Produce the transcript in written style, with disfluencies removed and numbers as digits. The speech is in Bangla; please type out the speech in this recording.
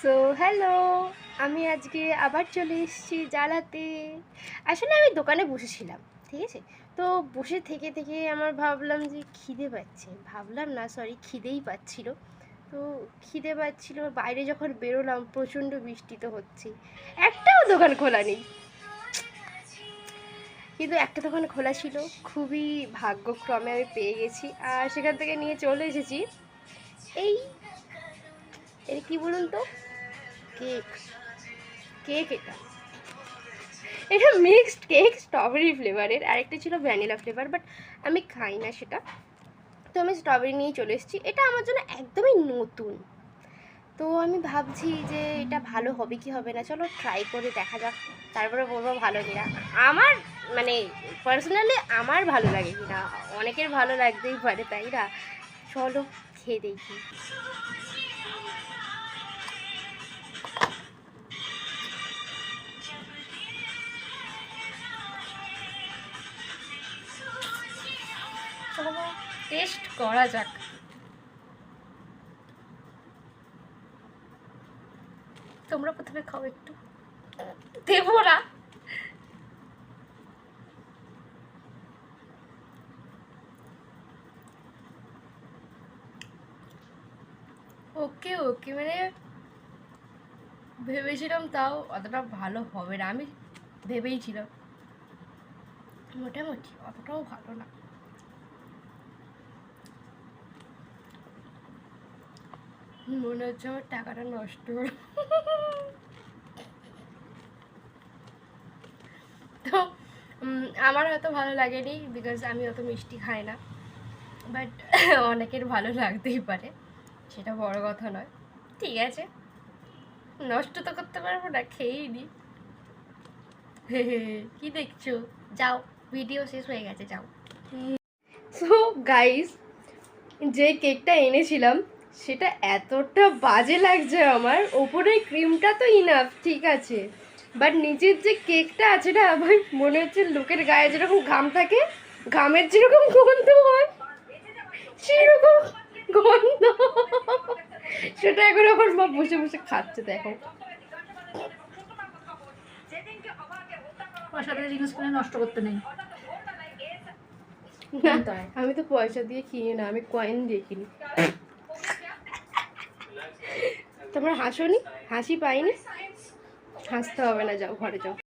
সো হ্যালো, আমি আজকে আবার চলে এসেছি জ্বালাতে। আসলে আমি দোকানে বসেছিলাম, ঠিক আছে। তো বসে থেকে থেকে আমার ভাবলাম যে খিদে পাচ্ছে, ভাবলাম না সরি খিদেই পাচ্ছিল। তো খিদে পাচ্ছিল, বাইরে যখন বেরোলাম প্রচণ্ড বৃষ্টি তো হচ্ছে, একটাও দোকান খোলা নেই। কিন্তু একটা দোকান খোলা ছিল, খুবই ভাগ্যক্রমে আমি পেয়ে গেছি, আর সেখান থেকে নিয়ে চলে এসেছি এই এটা কী বলুন তো, কেক। কেক এটা মিক্সড কেক, স্ট্রবেরি ফ্লেভারের, আরেকটা ছিল ভ্যানিলা ফ্লেভার, বাট আমি খাই না সেটা। তো আমি স্ট্রবেরি নিয়েই চলে এসেছি। এটা আমার জন্য একদমই নতুন, তো আমি ভাবছি যে এটা ভালো হবে কি হবে না, চলো ট্রাই করে দেখা যাক, তারপরে বলবো ভালো কিনা। আমার মানে পার্সোনালি আমার ভালো লাগে কিনা, অনেকের ভালো লাগতেই পারে, তাই না? চলো খেয়ে দেখি। চলো টেস্ট করা যাক। তোমরা প্রথমে খাও, একটু দেবো না। ওকে ওকে, মানে ভেবেছিলাম তাও অতটা ভালো হবে না, আমি ভেবেইছিলাম মোটামুটি, অতটাও ভালো না। মনে হচ্ছে আমার টাকাটা নষ্ট হলো। তো আমার হয়তো ভালো লাগেনি, বিকজ আমি অত মিষ্টি খাই না, বাট অনেকের ভালো লাগতেই পারে, সেটা বড় কথা নয়। ঠিক আছে, নষ্ট তো করতে পারবো না, খেয়েই নি। কি দেখছো, যাও, ভিডিও শেষ হয়ে গেছে, যাও। সো গাইস, যে কেকটা এনেছিলাম সেটা এতটা বাজে লাগছে আমার। ওপরের ক্রিমটা তো ইনাফ, ঠিক আছে, বাট নিচের যে কেকটা আছে না, আমার মনে হচ্ছে লোকের গায়ে যেরকম ঘাম থাকে, ঘামের যেরকম গন্ধ হয় সেরকম গন্ধ। সেটা এখন আমার মা বসে বসে খাচ্ছে, দেখো। সাথে জিনিস কিনে নষ্ট করতে নেই। আমি তো পয়সা দিয়ে কিনি না, আমি কয়েন দিয়ে কিনি। তোমরা হাসোনি, হাসি পাইনি, হাসতে হবে না, যাও ঘরে যাও।